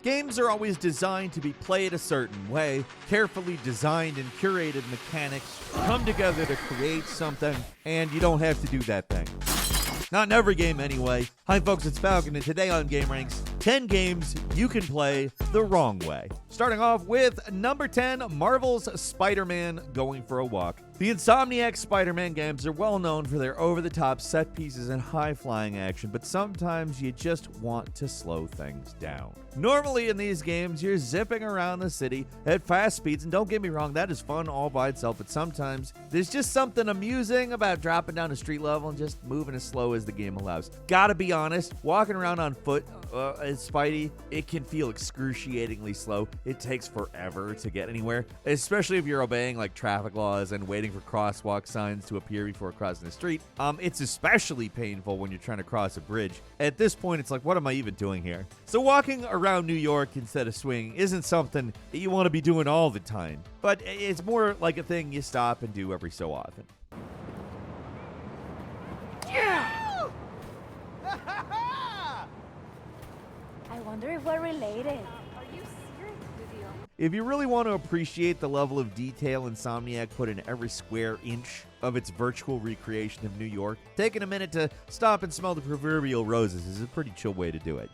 Games are always designed to be played a certain way. Carefully designed and curated mechanics come together to create something, and you don't have to do that thing. Not in every game, anyway. Hi, folks, it's Falcon, and today on gameranx, 10 games you can play the wrong way. Starting off with number 10, Marvel's Spider-Man Going for a Walk. The Insomniac Spider-Man games are well known for their over-the-top set pieces and high-flying action, but sometimes you just want to slow things down. Normally in these games, you're zipping around the city at fast speeds, and don't get me wrong, that is fun all by itself, but sometimes there's just something amusing about dropping down to street level and just moving as slow as the game allows. Gotta be honest, walking around on foot as Spidey, it can feel excruciatingly slow. It takes forever to get anywhere, especially if you're obeying like traffic laws and waiting for crosswalk signs to appear before crossing the street. It's especially painful when you're trying to cross a bridge. At this point, it's like, what am I even doing here? So walking around New York instead of swinging isn't something that you want to be doing all the time, but it's more like a thing you stop and do every so often. I wonder if we're related. Are you serious, Video? If you really want to appreciate the level of detail Insomniac put in every square inch of its virtual recreation of New York, taking a minute to stop and smell the proverbial roses is a pretty chill way to do it.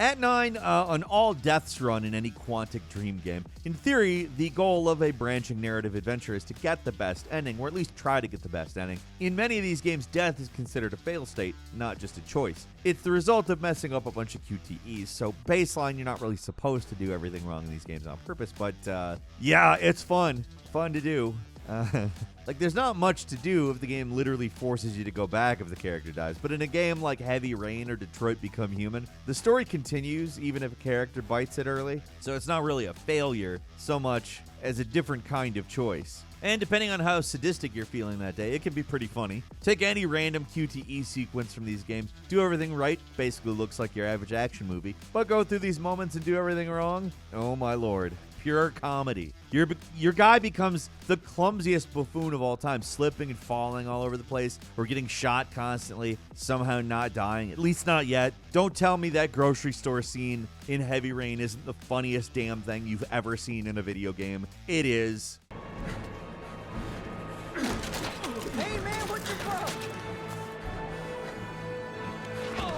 At 9, an all-deaths run in any Quantic Dream game. In theory, the goal of a branching narrative adventure is to get the best ending, or at least try to get the best ending. In many of these games, death is considered a fail state, not just a choice. It's the result of messing up a bunch of QTEs, so baseline, you're not really supposed to do everything wrong in these games on purpose, but yeah, it's fun. Fun to do. Like, there's not much to do if the game literally forces you to go back if the character dies. But in a game like Heavy Rain or Detroit Become Human, the story continues even if a character bites it early. So it's not really a failure so much as a different kind of choice. And depending on how sadistic you're feeling that day, it can be pretty funny. Take any random QTE sequence from these games, do everything right, basically looks like your average action movie, but go through these moments and do everything wrong, oh my lord. Pure comedy. Your guy becomes the clumsiest buffoon of all time, slipping and falling all over the place, or getting shot constantly, somehow not dying, at least not yet. Don't tell me that grocery store scene in Heavy Rain isn't the funniest damn thing you've ever seen in a video game. It is. Hey man, where'd you go?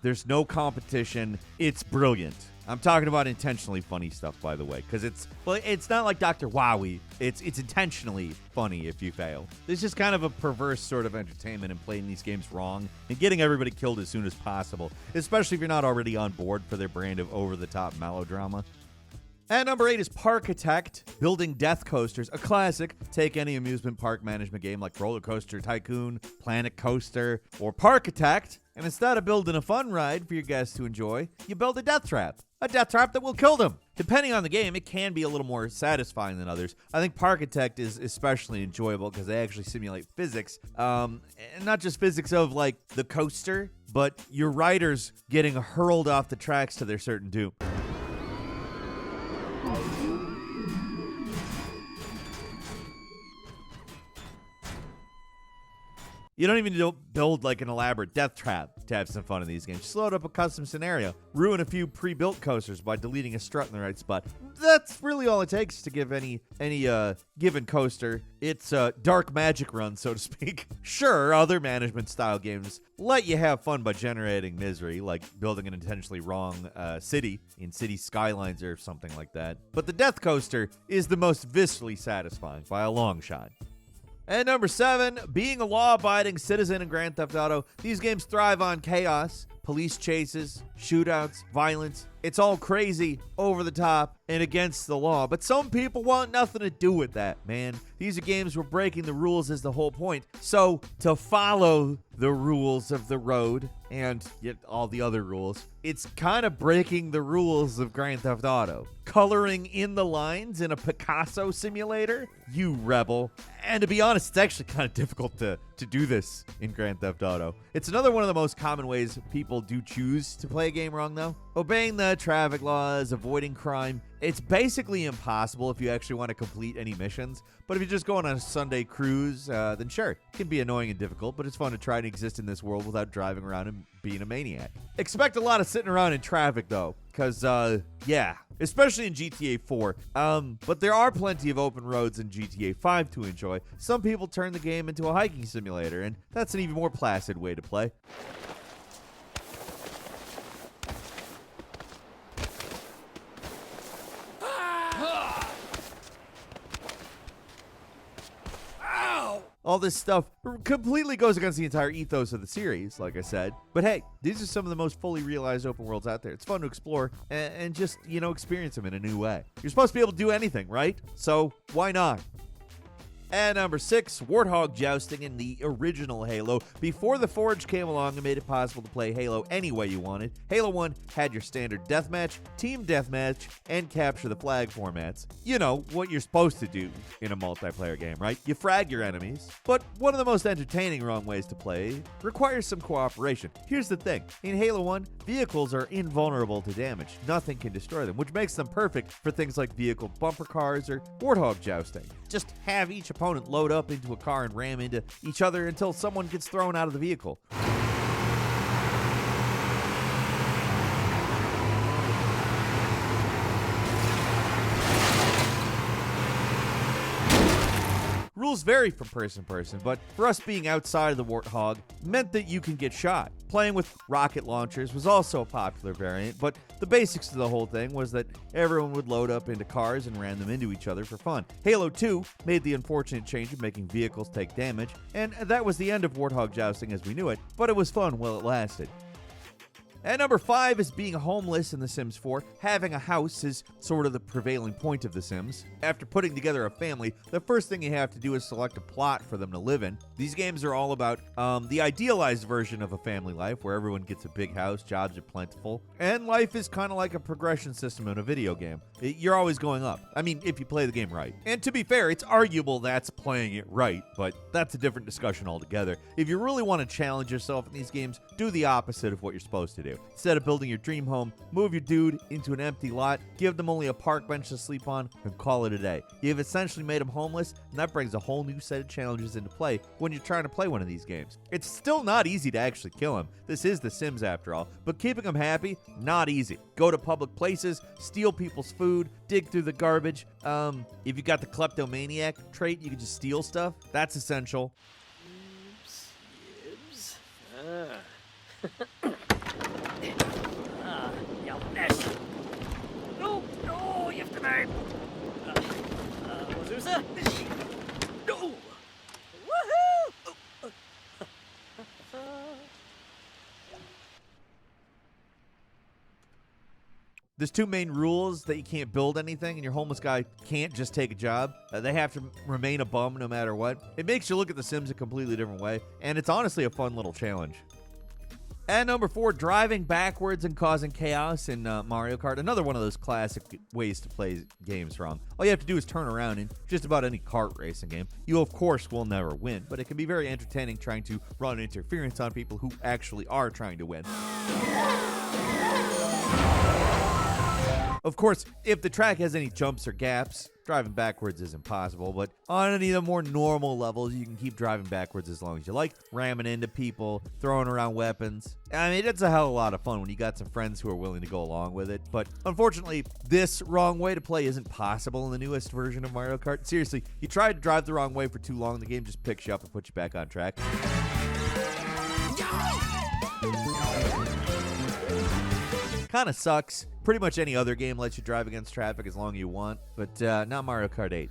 There's no competition. It's brilliant. I'm talking about intentionally funny stuff, by the way, because it's not like Dr. Wowie. It's intentionally funny if you fail. There's just kind of a perverse sort of entertainment in playing these games wrong and getting everybody killed as soon as possible, especially if you're not already on board for their brand of over-the-top melodrama. At number 8 is Parkitect, Building Death Coasters, a classic. Take any amusement park management game like Roller Coaster Tycoon, Planet Coaster, or Parkitect, and instead of building a fun ride for your guests to enjoy, you build a death trap. A death trap that will kill them. Depending on the game, it can be a little more satisfying than others. I think Parkitect is especially enjoyable because they actually simulate physics. And not just physics of, like, the coaster, but your riders getting hurled off the tracks to their certain doom. You don't even need to build like an elaborate death trap to have some fun in these games. Just load up a custom scenario. Ruin a few pre-built coasters by deleting a strut in the right spot. That's really all it takes to give any given coaster its dark magic run, so to speak. Sure, other management style games let you have fun by generating misery, like building an intentionally wrong city in City Skylines or something like that. But the death coaster is the most viscerally satisfying by a long shot. And number 7, being a law-abiding citizen in Grand Theft Auto. These games thrive on chaos, police chases, shootouts, violence. It's all crazy, over the top, and against the law. But some people want nothing to do with that, man. These are games where breaking the rules is the whole point. So, to follow the rules of the road, and yet all the other rules, it's kind of breaking the rules of Grand Theft Auto. Coloring in the lines in a Picasso simulator? You rebel. And to be honest, it's actually kind of difficult to do this in Grand Theft Auto. It's another one of the most common ways people people do choose to play a game wrong, though. Obeying the traffic laws, avoiding crime, it's basically impossible if you actually want to complete any missions. But if you're just going on a Sunday cruise, then sure, it can be annoying and difficult, but it's fun to try and exist in this world without driving around and being a maniac. Expect a lot of sitting around in traffic, though, because, yeah, especially in GTA 4. But there are plenty of open roads in GTA 5 to enjoy. Some people turn the game into a hiking simulator, and that's an even more placid way to play. All this stuff completely goes against the entire ethos of the series, like I said. But hey, these are some of the most fully realized open worlds out there. It's fun to explore and just, experience them in a new way. You're supposed to be able to do anything, right? So why not? And number 6, Warthog jousting in the original Halo. Before the Forge came along and made it possible to play Halo any way you wanted, Halo 1 had your standard deathmatch, team deathmatch, and capture the flag formats. You know, what you're supposed to do in a multiplayer game, right? You frag your enemies. But one of the most entertaining wrong ways to play requires some cooperation. Here's the thing. In Halo 1, vehicles are invulnerable to damage. Nothing can destroy them, which makes them perfect for things like vehicle bumper cars or Warthog jousting. Just have each opponent load up into a car and ram into each other until someone gets thrown out of the vehicle. Rules vary from person to person, but for us being outside of the Warthog meant that you can get shot. Playing with rocket launchers was also a popular variant, but the basics to the whole thing was that everyone would load up into cars and ram them into each other for fun. Halo 2 made the unfortunate change of making vehicles take damage, and that was the end of Warthog jousting as we knew it, but it was fun while it lasted. And number 5 is being homeless in The Sims 4. Having a house is sort of the prevailing point of The Sims. After putting together a family, the first thing you have to do is select a plot for them to live in. These games are all about the idealized version of a family life where everyone gets a big house, jobs are plentiful, and life is kind of like a progression system in a video game. You're always going up. I mean, if you play the game right. And to be fair, it's arguable that's playing it right, but that's a different discussion altogether. If you really want to challenge yourself in these games, do the opposite of what you're supposed to do. Instead of building your dream home, move your dude into an empty lot, give them only a park bench to sleep on, and call it a day. You've essentially made them homeless, and that brings a whole new set of challenges into play when you're trying to play one of these games. It's still not easy to actually kill them. This is The Sims after all, but keeping them happy, not easy. Go to public places, steal people's food, dig through the garbage. If you got the kleptomaniac trait, you can just steal stuff. That's essential. No, you have to name. Wazusa? No! Woohoo! There's 2 main rules that you can't build anything, and your homeless guy can't just take a job. They have to remain a bum no matter what. It makes you look at The Sims a completely different way, and it's honestly a fun little challenge. And number 4, driving backwards and causing chaos in Mario Kart. Another one of those classic ways to play games wrong. All you have to do is turn around in just about any kart racing game. You, of course, will never win, but it can be very entertaining trying to run interference on people who actually are trying to win. Of course, if the track has any jumps or gaps, driving backwards is impossible, but on any of the more normal levels, you can keep driving backwards as long as you like, ramming into people, throwing around weapons. I mean, it's a hell of a lot of fun when you got some friends who are willing to go along with it, but unfortunately, this wrong way to play isn't possible in the newest version of Mario Kart. Seriously, you try to drive the wrong way for too long, the game just picks you up and puts you back on track. Kinda sucks. Pretty much any other game lets you drive against traffic as long as you want, but not Mario Kart 8.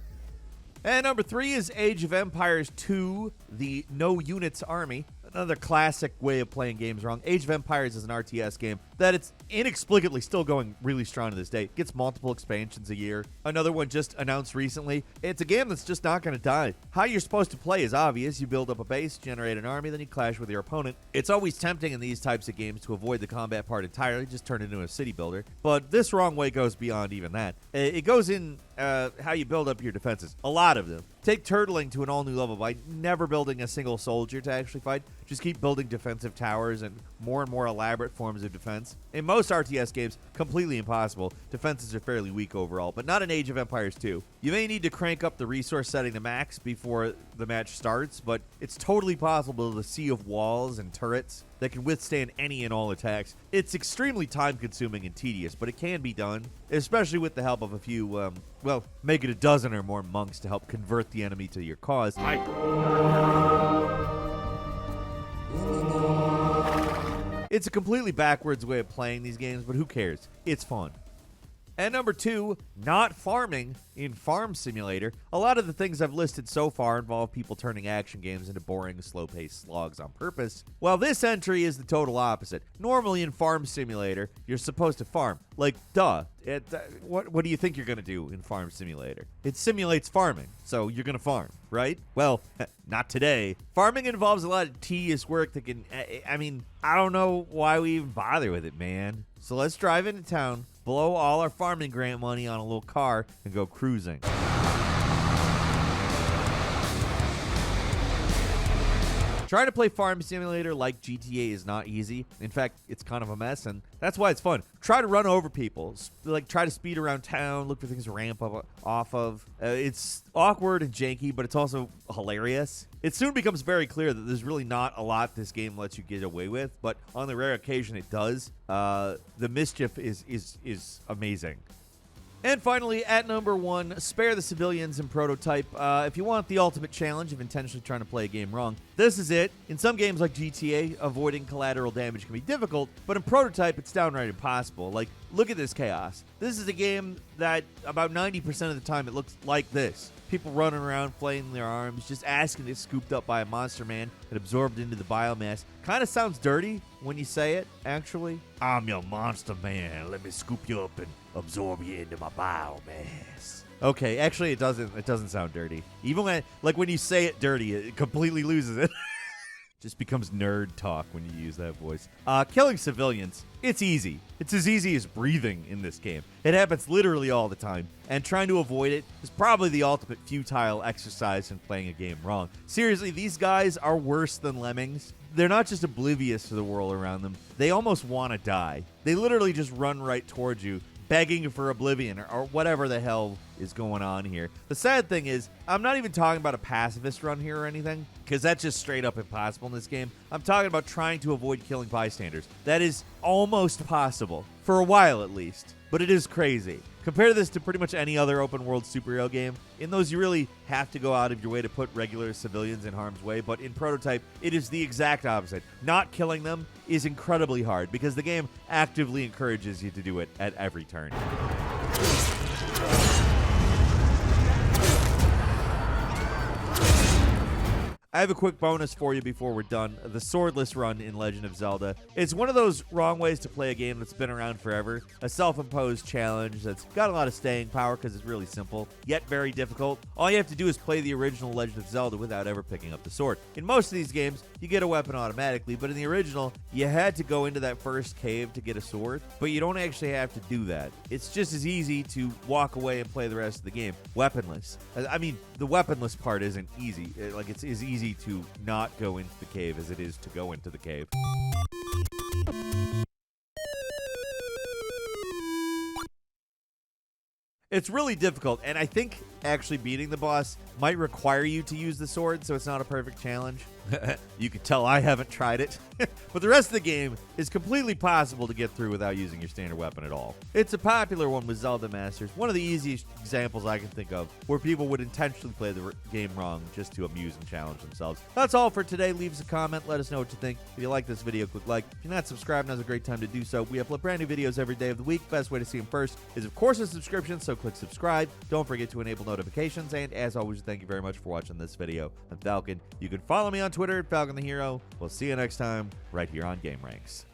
And number 3 is Age of Empires 2, the No Units Army. Another classic way of playing games wrong. Age of Empires is an RTS game that it's inexplicably still going really strong to this day. It gets multiple expansions a year. Another one just announced recently. It's a game that's just not going to die. How you're supposed to play is obvious. You build up a base, generate an army, then you clash with your opponent. It's always tempting in these types of games to avoid the combat part entirely, just turn it into a city builder. But this wrong way goes beyond even that. It goes in how you build up your defenses. A lot of them. Take turtling to an all-new level by never building a single soldier to actually fight. Just keep building defensive towers and more elaborate forms of defense. In most RTS games, completely impossible. Defenses are fairly weak overall, but not in Age of Empires 2. You may need to crank up the resource setting to max before the match starts, but it's totally possible to sea of walls and turrets that can withstand any and all attacks. It's extremely time-consuming and tedious, but it can be done, especially with the help of a few, make it a dozen or more monks to help convert the enemy to your cause. It's a completely backwards way of playing these games, but who cares? It's fun. And number 2, not farming in Farm Simulator. A lot of the things I've listed so far involve people turning action games into boring, slow-paced slogs on purpose, while this entry is the total opposite. Normally in Farm Simulator, you're supposed to farm. Like, duh. What do you think you're going to do in Farm Simulator? It simulates farming, so you're going to farm, right? Well, not today. Farming involves a lot of tedious work that can... I don't know why we even bother with it, man. So let's drive into town, blow all our farming grant money on a little car, and go cruising. Trying to play Farm Simulator like GTA is not easy. In fact, it's kind of a mess, and that's why it's fun. Try to run over people. Try to speed around town, look for things to ramp up off of. It's awkward and janky, but it's also hilarious. It soon becomes very clear that there's really not a lot this game lets you get away with, but on the rare occasion it does. The mischief is amazing. And finally, at number 1, spare the civilians in Prototype. If you want the ultimate challenge of intentionally trying to play a game wrong, this is it. In some games like GTA, avoiding collateral damage can be difficult, but in Prototype, it's downright impossible. Like, look at this chaos. This is a game that about 90% of the time it looks like this. People running around, flailing their arms, just asking to get scooped up by a monster man and absorbed into the biomass. Kind of sounds dirty when you say it, actually. I'm your monster man. Let me scoop you up and absorb you into my biomass. Okay, actually it doesn't sound dirty. Even when you say it dirty, it completely loses it. Just becomes nerd talk when you use that voice. Killing civilians, it's easy. It's as easy as breathing in this game. It happens literally all the time, and trying to avoid it is probably the ultimate futile exercise in playing a game wrong. Seriously, these guys are worse than lemmings. They're not just oblivious to the world around them. They almost want to die. They literally just run right towards you, begging for oblivion or whatever the hell is going on here. The sad thing is, I'm not even talking about a pacifist run here or anything, because that's just straight up impossible in this game. I'm talking about trying to avoid killing bystanders. That is almost possible, for a while at least, but it is crazy. Compare this to pretty much any other open world superhero game. In those, you really have to go out of your way to put regular civilians in harm's way, but in Prototype, it is the exact opposite. Not killing them is incredibly hard because the game actively encourages you to do it at every turn. I have a quick bonus for you before we're done. The swordless run in Legend of Zelda. It's one of those wrong ways to play a game that's been around forever. A self-imposed challenge that's got a lot of staying power because it's really simple, yet very difficult. All you have to do is play the original Legend of Zelda without ever picking up the sword. In most of these games, you get a weapon automatically, but in the original, you had to go into that first cave to get a sword, but you don't actually have to do that. It's just as easy to walk away and play the rest of the game weaponless. I mean, the weaponless part isn't easy. It's as easy to not go into the cave as it is to go into the cave. It's really difficult, and I think actually beating the boss might require you to use the sword, so it's not a perfect challenge. You can tell I haven't tried it. But the rest of the game is completely possible to get through without using your standard weapon at all. It's a popular one with Zelda Masters, one of the easiest examples I can think of where people would intentionally play the game wrong just to amuse and challenge themselves. That's all for today. Leave us a comment. Let us know what you think. If you like this video, click like. If you're not subscribed, now's a great time to do so. We upload brand new videos every day of the week. Best way to see them first is, of course, a subscription, so click subscribe. Don't forget to enable notifications, and as always, thank you very much for watching this video. I'm Falcon. You can follow me on Twitter at Falcon the Hero. We'll see you next time right here on gameranx.